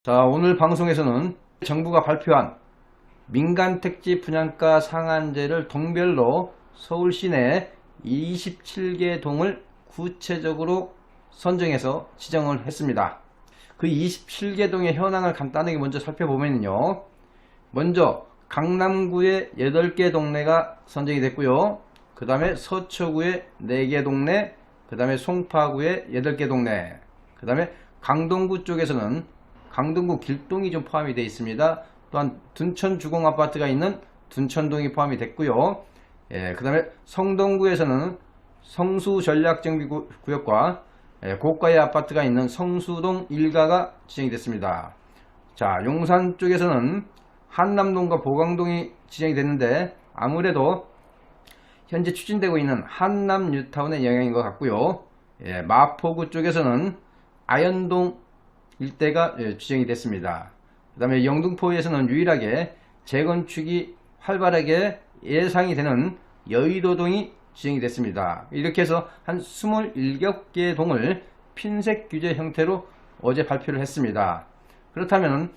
자, 오늘 방송에서는 정부가 발표한 민간택지 분양가 상한제를 동별로 서울 시내 27개 동을 구체적으로 선정해서 지정을 했습니다. 그 27개 동의 현황을 간단하게 먼저 살펴보면요. 먼저 강남구에 8개 동네가 선정이 됐고요. 그 다음에 서초구에 4개 동네, 그 다음에 송파구에 8개 동네, 그 다음에 강동구 쪽에서는 강동구 길동이 좀 포함이 되어 있습니다. 또한 둔천 주공 아파트가 있는 둔천동이 포함이 됐고요. 그 다음에 성동구에서는 성수 전략정비구역과 고가의 아파트가 있는 성수동 1가가 지정이 됐습니다. 자, 용산 쪽에서는 한남동과 보강동이 지정이 됐는데 아무래도 현재 추진되고 있는 한남 뉴타운의 영향인 것 같고요. 마포구 쪽에서는 아현동 일대가 지정이 됐습니다. 그 다음에 영등포에서는 유일하게 재건축이 활발하게 예상이 되는 여의도동이 지정이 됐습니다. 이렇게 해서 한 27개 동을 핀셋 규제 형태로 어제 발표를 했습니다. 그렇다면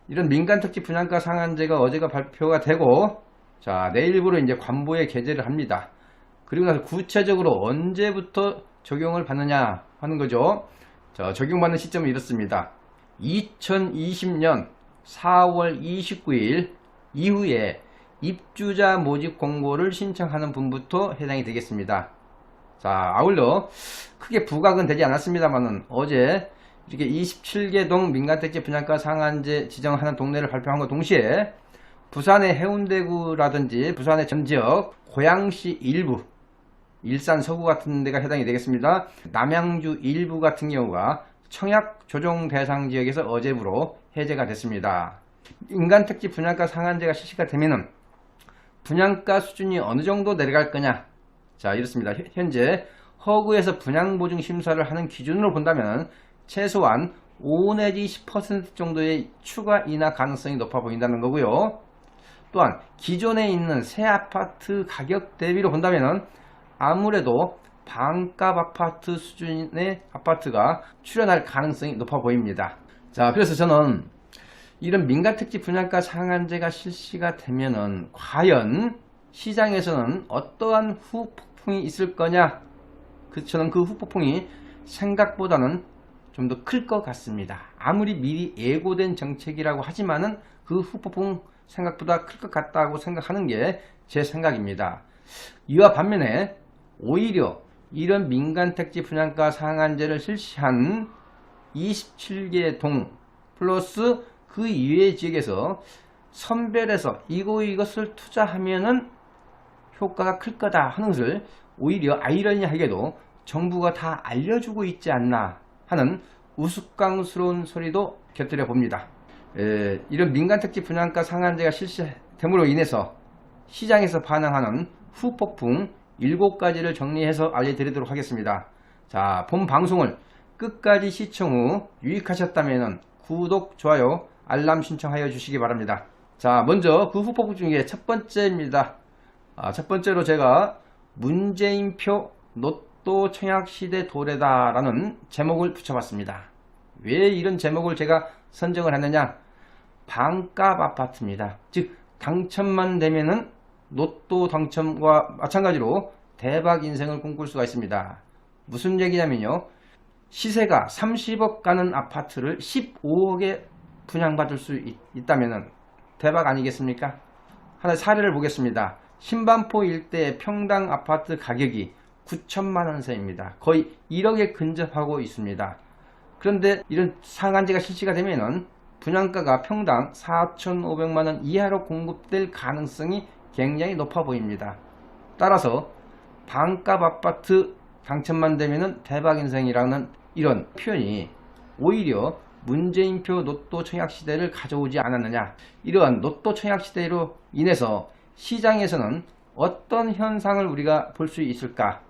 이런 민간특집 분양가 상한제가 어제가 발표가 되고, 자, 내일부로 이제 관보에 게재를 합니다. 그리고 나서 구체적으로 언제부터 적용을 받느냐 하는 거죠. 자, 적용받는 시점은 이렇습니다. 2020년 4월 29일 이후에 입주자 모집 공고를 신청하는 분부터 해당이 되겠습니다. 자, 아울러 크게 부각은 되지 않았습니다만은 어제 이렇게 27개 동 민간택지 분양가 상한제 지정하는 동네를 발표한 것 동시에 부산의 해운대구라든지 부산의 전 지역, 고양시 일부, 일산 서구 같은 데가 해당이 되겠습니다. 남양주 일부 같은 경우가 청약 조정 대상 지역에서 어제부로 해제가 됐습니다. 민간택지 분양가 상한제가 실시가 되면은 분양가 수준이 어느 정도 내려갈 거냐? 자, 이렇습니다. 현재 허구에서 분양보증 심사를 하는 기준으로 본다면 최소한 5 내지 10% 정도의 추가 인하 가능성이 높아 보인다는 거고요. 또한 기존에 있는 새 아파트 가격 대비로 본다면 아무래도 반값 아파트 수준의 아파트가 출현할 가능성이 높아 보입니다. 자, 그래서 저는 이런 민간택지 분양가 상한제가 실시가 되면은 과연 시장에서는 어떠한 후폭풍이 있을 거냐? 저는 그 후폭풍이 생각보다는 좀 더 클 것 같습니다. 아무리 미리 예고된 정책이라고 하지만은 그 후폭풍 생각보다 클 것 같다고 생각하는 게 제 생각입니다. 이와 반면에 오히려 이런 민간택지 분양가 상한제를 실시한 27개 동 플러스 그 이외의 지역에서 선별해서 이것을 투자하면은 효과가 클 거다 하는 것을 오히려 아이러니하게도 정부가 다 알려주고 있지 않나 하는 우스꽝스러운 소리도 곁들여 봅니다. 이런 민간택지 분양가 상한제가 실시됨으로 인해서 시장에서 반응하는 후폭풍 7가지를 정리해서 알려드리도록 하겠습니다. 자, 본 방송을 끝까지 시청 후 유익하셨다면 구독, 좋아요, 알람 신청하여 주시기 바랍니다. 자, 먼저 그 후폭풍 중에 첫 번째입니다. 첫 번째로 제가 문재인표 로또 청약시대 도래다 라는 제목을 붙여봤습니다. 왜 이런 제목을 제가 선정을 했느냐? 반값 아파트입니다. 즉 당첨만 되면은 로또 당첨과 마찬가지로 대박 인생을 꿈꿀 수가 있습니다. 무슨 얘기냐면요, 시세가 30억 가는 아파트를 15억에 분양받을 수 있다면 대박 아니겠습니까? 하나의 사례를 보겠습니다. 신반포 일대의 평당 아파트 가격이 9천만원 선입니다. 거의 1억에 근접하고 있습니다. 그런데 이런 상한제가 실시가 되면은 분양가가 평당 4,500만원 이하로 공급될 가능성이 굉장히 높아 보입니다. 따라서 반값 아파트 당첨만 되면은 대박 인생이라는 이런 표현이 오히려 문재인표 로또 청약 시대를 가져오지 않았느냐. 이러한 로또 청약 시대로 인해서 시장에서는 어떤 현상을 우리가 볼 수 있을까?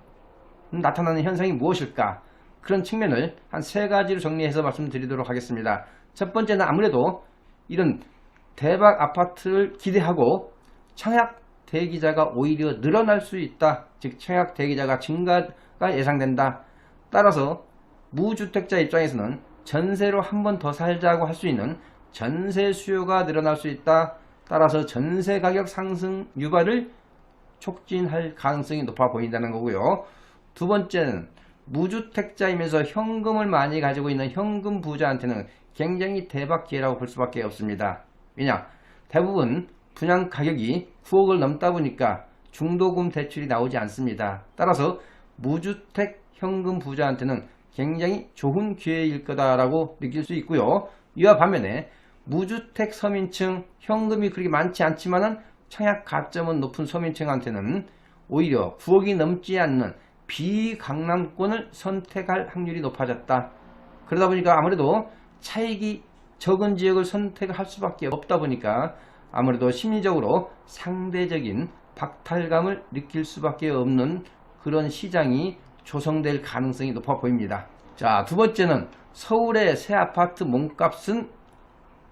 나타나는 현상이 무엇일까? 그런 측면을 한 3가지로 정리해서 말씀드리도록 하겠습니다. 첫 번째는 아무래도 이런 대박 아파트를 기대하고 청약 대기자가 오히려 늘어날 수 있다. 즉 청약 대기자가 증가가 예상된다. 따라서 무주택자 입장에서는 전세로 한 번 더 살자고 할 수 있는 전세 수요가 늘어날 수 있다. 따라서 전세 가격 상승 유발을 촉진할 가능성이 높아 보인다는 거고요. 두 번째는 무주택자이면서 현금을 많이 가지고 있는 현금 부자한테는 굉장히 대박 기회라고 볼 수밖에 없습니다. 왜냐? 대부분 분양 가격이 9억을 넘다 보니까 중도금 대출이 나오지 않습니다. 따라서 무주택 현금 부자한테는 굉장히 좋은 기회일 거다라고 느낄 수 있고요. 이와 반면에 무주택 서민층 현금이 그렇게 많지 않지만은 청약 가점은 높은 서민층한테는 오히려 9억이 넘지 않는 비강남권을 선택할 확률이 높아졌다. 그러다 보니까 아무래도 차익이 적은 지역을 선택할 수밖에 없다 보니까 아무래도 심리적으로 상대적인 박탈감을 느낄 수밖에 없는 그런 시장이 조성될 가능성이 높아 보입니다. 자, 두 번째는 서울의 새 아파트 몸값은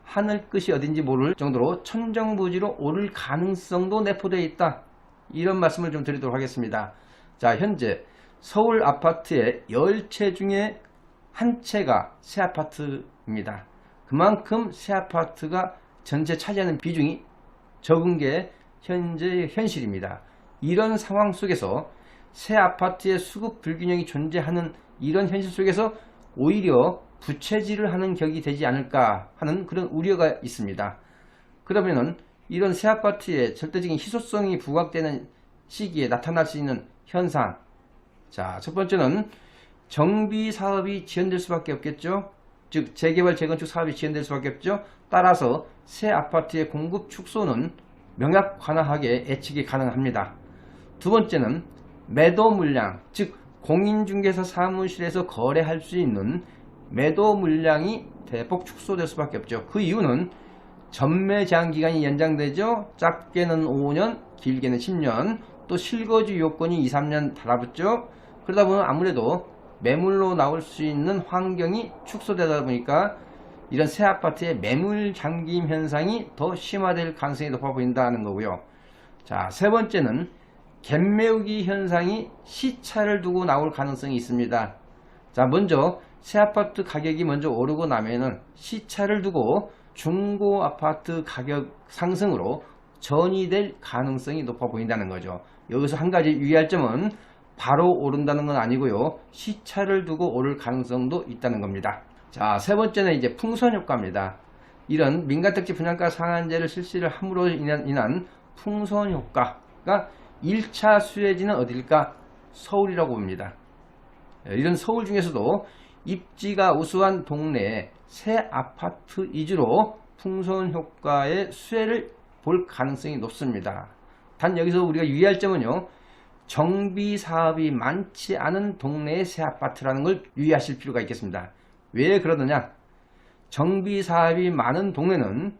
하늘 끝이 어딘지 모를 정도로 천정부지로 오를 가능성도 내포되어 있다. 이런 말씀을 좀 드리도록 하겠습니다. 자, 현재 서울 아파트의 10채 중에 한 채가 새 아파트입니다. 그만큼 새 아파트가 전체 차지하는 비중이 적은 게 현재 현실입니다. 이런 상황 속에서 새 아파트의 수급 불균형이 존재하는 이런 현실 속에서 오히려 부채질을 하는 격이 되지 않을까 하는 그런 우려가 있습니다. 그러면은 이런 새 아파트의 절대적인 희소성이 부각되는 시기에 나타날 수 있는 현상. 자, 첫 번째는 정비 사업이 지연될 수밖에 없겠죠. 즉 재개발 재건축 사업이 지연될 수밖에 없죠. 따라서 새 아파트의 공급 축소는 명확관화하게 예측이 가능합니다. 두 번째는 매도 물량, 즉 공인중개사 사무실에서 거래할 수 있는 매도 물량이 대폭 축소될 수밖에 없죠. 그 이유는 전매 제한 기간이 연장되죠. 작게는 5년, 길게는 10년, 또 실거주 요건이 2, 3년 달라붙죠. 그러다 보면 아무래도 매물로 나올 수 있는 환경이 축소되다 보니까 이런 새 아파트의 매물 잠김 현상이 더 심화될 가능성이 높아 보인다는 거고요. 자, 세 번째는 갭매우기 현상이 시차를 두고 나올 가능성이 있습니다. 자, 먼저 새 아파트 가격이 먼저 오르고 나면은 시차를 두고 중고 아파트 가격 상승으로 전이될 가능성이 높아 보인다는 거죠. 여기서 한 가지 유의할 점은 바로 오른다는 건 아니고요. 시차를 두고 오를 가능성도 있다는 겁니다. 자, 세 번째는 이제 풍선 효과입니다. 이런 민간택지 분양가 상한제를 실시를 함으로 인한 풍선 효과가 1차 수혜지는 어딜까? 서울이라고 봅니다. 이런 서울 중에서도 입지가 우수한 동네에 새 아파트 위주로 풍선 효과의 수혜를 볼 가능성이 높습니다. 단 여기서 우리가 유의할 점은요. 정비 사업이 많지 않은 동네의 새 아파트라는 걸 유의하실 필요가 있겠습니다. 왜 그러느냐? 정비 사업이 많은 동네는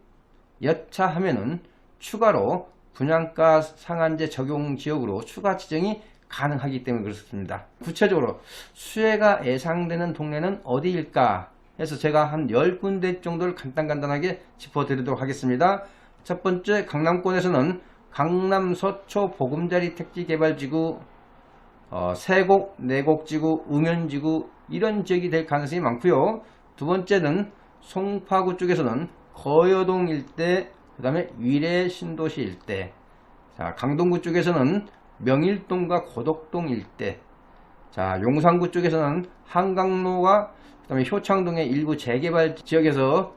여차하면은 추가로 분양가 상한제 적용 지역으로 추가 지정이 가능하기 때문에 그렇습니다. 구체적으로 수혜가 예상되는 동네는 어디일까 해서 제가 한 10군데 정도를 간단하게 짚어드리도록 하겠습니다. 첫 번째, 강남권에서는 강남 서초 보금자리 택지개발지구, 세곡, 내곡지구, 웅현지구 이런 지역이 될 가능성이 많고요. 두 번째는 송파구 쪽에서는 거여동 일대, 그 다음에 위례 신도시 일대, 자, 강동구 쪽에서는 명일동과 고덕동 일대, 자, 용산구 쪽에서는 한강로와 그 다음에 효창동의 일부 재개발 지역에서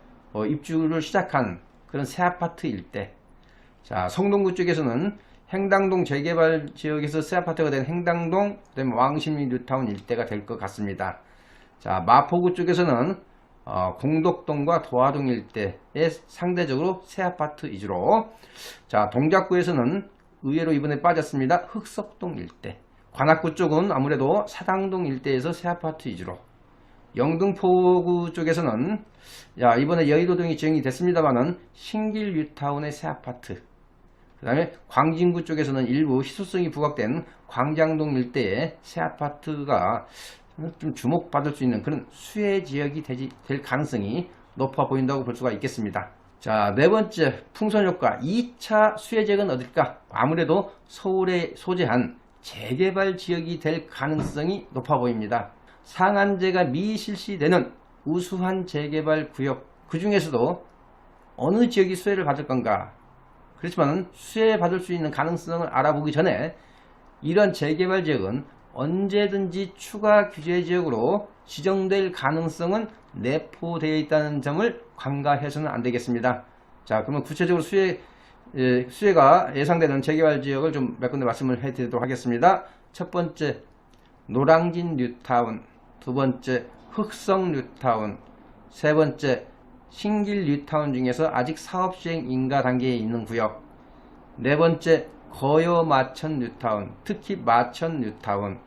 입주를 시작한 그런 새 아파트 일대, 자, 성동구 쪽에서는 행당동 재개발 지역에서 새 아파트가 된 행당동, 그 다음에 왕십리 뉴타운 일대가 될 것 같습니다. 자, 마포구 쪽에서는 공덕동과 도화동 일대에 상대적으로 새 아파트 위주로, 자, 동작구에서는 의외로 이번에 빠졌습니다. 흑석동 일대, 관악구 쪽은 아무래도 사당동 일대에서 새 아파트 위주로, 영등포구 쪽에서는 이번에 여의도동이 지정이 됐습니다만은 신길 뉴타운의 새 아파트, 그 다음에 광진구 쪽에서는 일부 희소성이 부각된 광장동 일대의 새 아파트가 좀 주목받을 수 있는 그런 수혜 지역이 될 가능성이 높아 보인다고 볼 수가 있겠습니다. 자, 네 번째, 풍선 효과 2차 수혜 지역은 어딜까? 아무래도 서울에 소재한 재개발 지역이 될 가능성이 높아 보입니다. 상한제가 미실시되는 우수한 재개발 구역, 그 중에서도 어느 지역이 수혜를 받을 건가? 그렇지만 수혜받을 수 있는 가능성을 알아보기 전에 이런 재개발 지역은 언제든지 추가 규제 지역으로 지정될 가능성은 내포되어 있다는 점을 간과해서는 안 되겠습니다. 자, 그러면 구체적으로 수혜가 예상되는 재개발 지역을 좀 몇 군데 말씀을 해드리도록 하겠습니다. 첫 번째, 노량진 뉴타운. 두 번째, 흑성 뉴타운. 세 번째, 신길 뉴타운 중에서 아직 사업 시행 인가 단계에 있는 구역. 네 번째, 거여 마천 뉴타운, 특히 마천 뉴타운.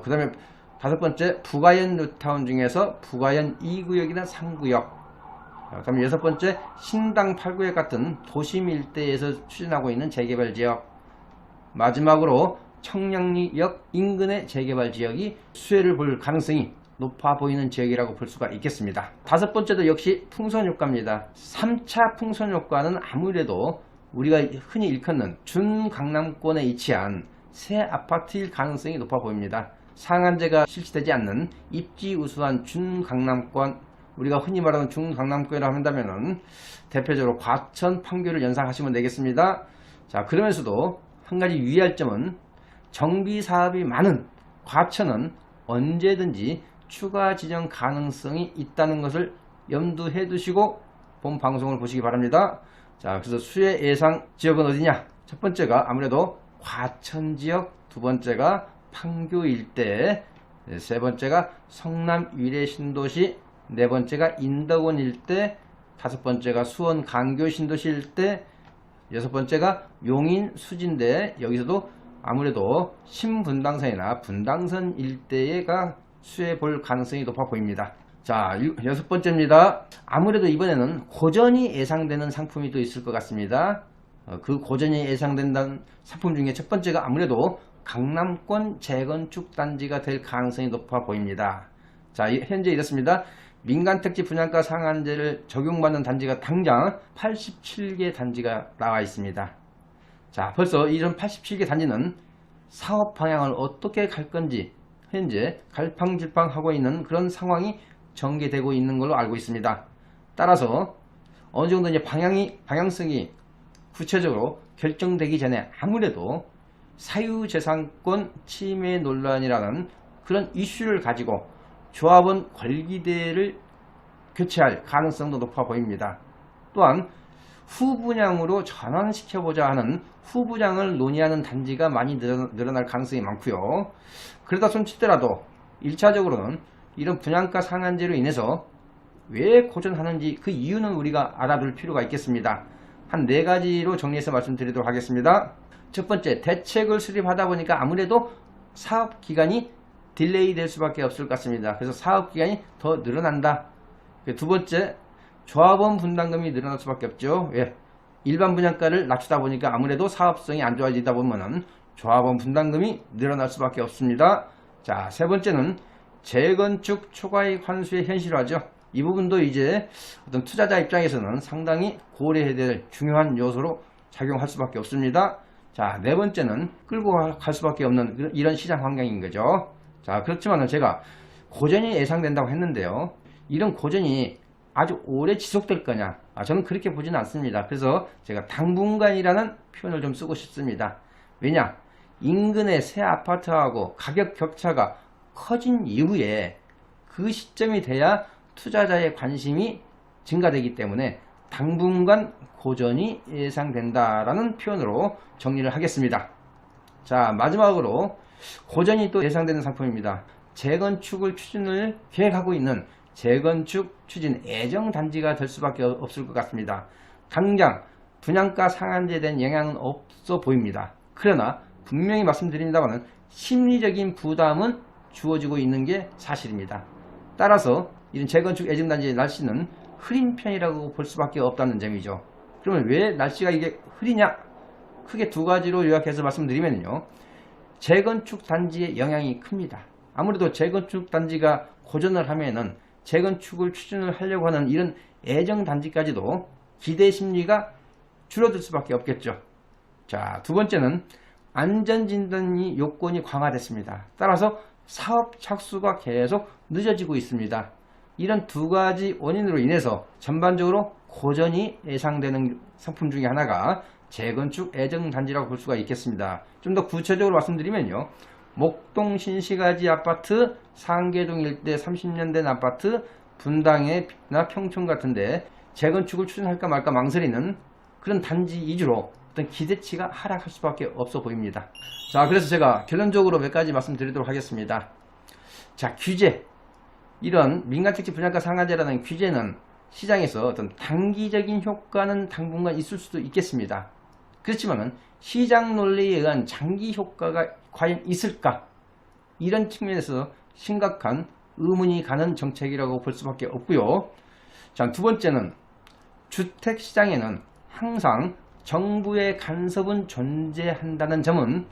그 다음에 다섯 번째, 부가연 뉴타운 중에서 부가연 2구역이나 3구역. 그 다음에 여섯 번째, 신당 8구역 같은 도심 일대에서 추진하고 있는 재개발 지역. 마지막으로 청량리역 인근의 재개발 지역이 수혜를 볼 가능성이 높아 보이는 지역이라고 볼 수가 있겠습니다. 다섯 번째도 역시 풍선효과입니다. 3차 풍선효과는 아무래도 우리가 흔히 일컫는 준강남권에 위치한 새 아파트일 가능성이 높아 보입니다. 상한제가 실시되지 않는 입지 우수한 준강남권, 우리가 흔히 말하는 준강남권이라고 한다면 대표적으로 과천, 판교를 연상하시면 되겠습니다. 자, 그러면서도 한 가지 유의할 점은 정비 사업이 많은 과천은 언제든지 추가 지정 가능성이 있다는 것을 염두해 두시고 본 방송을 보시기 바랍니다. 자, 그래서 수혜 예상 지역은 어디냐? 첫 번째가 아무래도 과천 지역, 두 번째가 판교 일대, 세 번째가 성남 위례 신도시, 네 번째가 인덕원 일대, 다섯 번째가 수원 강교 신도시 일대, 여섯 번째가 용인 수진대. 여기서도 아무래도 신분당선이나 분당선 일대가 수혜 볼 가능성이 높아 보입니다. 자, 여섯 번째입니다. 아무래도 이번에는 고전이 예상되는 상품이 또 있을 것 같습니다. 그 고전이 예상된다는 상품 중에 첫 번째가 아무래도 강남권 재건축 단지가 될 가능성이 높아 보입니다. 자, 현재 이렇습니다. 민간택지 분양가 상한제를 적용받는 단지가 당장 87개 단지가 나와 있습니다. 자, 벌써 이런 87개 단지는 사업 방향을 어떻게 갈 건지 현재 갈팡질팡하고 있는 그런 상황이 전개되고 있는 걸로 알고 있습니다. 따라서 어느 정도 이제 방향성이 구체적으로 결정되기 전에 아무래도 사유재산권 침해 논란이라는 그런 이슈를 가지고 조합원 권리대를 교체할 가능성도 높아 보입니다. 또한 후분양으로 전환시켜보자 하는 후분양을 논의하는 단지가 많이 늘어날 가능성이 많고요. 그러다 손치더라도 1차적으로는 이런 분양가 상한제로 인해서 왜 고전하는지 그 이유는 우리가 알아둘 필요가 있겠습니다. 한 4가지로 정리해서 말씀드리도록 하겠습니다. 첫 번째, 대책을 수립하다 보니까 아무래도 사업기간이 딜레이 될 수밖에 없을 것 같습니다. 그래서 사업기간이 더 늘어난다. 두 번째, 조합원 분담금이 늘어날 수밖에 없죠. 예. 일반 분양가를 낮추다 보니까 아무래도 사업성이 안 좋아지다 보면은 조합원 분담금이 늘어날 수밖에 없습니다. 자, 세 번째는 재건축 초과이익 환수의 현실화죠. 이 부분도 이제 어떤 투자자 입장에서는 상당히 고려해야 될 중요한 요소로 작용할 수밖에 없습니다. 자, 네 번째는 끌고 갈 수밖에 없는 이런 시장 환경인 거죠. 자, 그렇지만은 제가 고전이 예상된다고 했는데요. 이런 고전이 아주 오래 지속될 거냐? 저는 그렇게 보지는 않습니다. 그래서 제가 당분간이라는 표현을 좀 쓰고 싶습니다. 왜냐? 인근의 새 아파트하고 가격 격차가 커진 이후에 그 시점이 돼야 투자자의 관심이 증가되기 때문에 당분간 고전이 예상된다라는 표현으로 정리를 하겠습니다. 자, 마지막으로 고전이 또 예상되는 상품입니다. 재건축을 추진을 계획하고 있는 재건축 추진 애정단지가 될 수밖에 없을 것 같습니다. 당장 분양가 상한제에 대한 영향은 없어 보입니다. 그러나 분명히 말씀드립니다만 심리적인 부담은 주어지고 있는 게 사실입니다. 따라서 이런 재건축 애정단지의 날씨는 흐린 편이라고 볼 수밖에 없다는 점이죠. 그러면 왜 날씨가 이게 흐리냐? 크게 두 가지로 요약해서 말씀드리면요. 재건축 단지의 영향이 큽니다. 아무래도 재건축 단지가 고전을 하면은 재건축을 추진을 하려고 하는 이런 애정 단지까지도 기대 심리가 줄어들 수밖에 없겠죠. 자, 두 번째는 안전진단이 요건이 강화됐습니다. 따라서 사업 착수가 계속 늦어지고 있습니다. 이런 두 가지 원인으로 인해서 전반적으로 고전이 예상되는 상품 중에 하나가 재건축 애정단지라고 볼 수가 있겠습니다. 좀 더 구체적으로 말씀드리면요. 목동 신시가지 아파트, 상계동 일대 30년 된 아파트, 분당이나 평촌 같은데 재건축을 추진할까 말까 망설이는 그런 단지 위주로 어떤 기대치가 하락할 수밖에 없어 보입니다. 자, 그래서 제가 결론적으로 몇 가지 말씀드리도록 하겠습니다. 자, 규제. 이런 민간택지 분양가 상한제라는 규제는 시장에서 어떤 단기적인 효과는 당분간 있을 수도 있겠습니다. 그렇지만은 시장 논리에 의한 장기 효과가 과연 있을까? 이런 측면에서 심각한 의문이 가는 정책이라고 볼 수밖에 없고요. 자, 두 번째는 주택시장에는 항상 정부의 간섭은 존재한다는 점은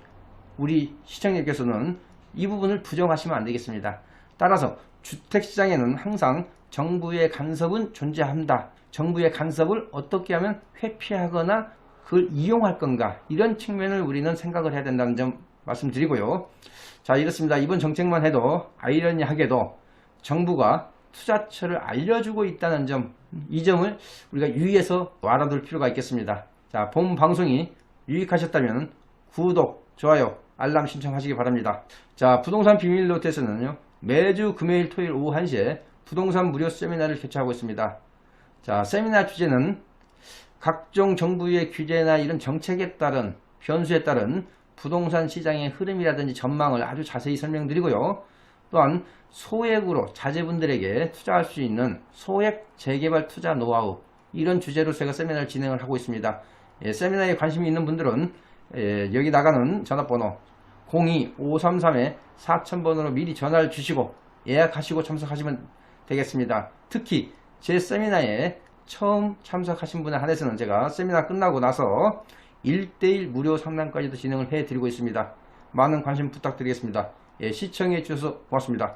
우리 시청자께서는 이 부분을 부정하시면 안 되겠습니다. 따라서 주택시장에는 항상 정부의 간섭은 존재한다. 정부의 간섭을 어떻게 하면 회피하거나 그걸 이용할 건가, 이런 측면을 우리는 생각을 해야 된다는 점 말씀드리고요. 자, 이렇습니다. 이번 정책만 해도 아이러니하게도 정부가 투자처를 알려주고 있다는 점, 이 점을 우리가 유의해서 알아둘 필요가 있겠습니다. 자, 본 방송이 유익하셨다면 구독, 좋아요, 알람 신청하시기 바랍니다. 자, 부동산 비밀노트에서는요, 매주 금요일, 토요일 오후 1시에 부동산 무료 세미나를 개최하고 있습니다. 자, 세미나 주제는 각종 정부의 규제나 이런 정책에 따른 변수에 따른 부동산 시장의 흐름이라든지 전망을 아주 자세히 설명드리고요. 또한 소액으로 자제분들에게 투자할 수 있는 소액 재개발 투자 노하우, 이런 주제로 제가 세미나를 진행을 하고 있습니다. 세미나에 관심이 있는 분들은 여기 나가는 전화번호 02-533-4000번으로 미리 전화를 주시고 예약하시고 참석하시면 되겠습니다. 특히 제 세미나에 처음 참석하신 분에 한해서는 제가 세미나 끝나고 나서 1:1 무료 상담까지도 진행을 해드리고 있습니다. 많은 관심 부탁드리겠습니다. 시청해 주셔서 고맙습니다.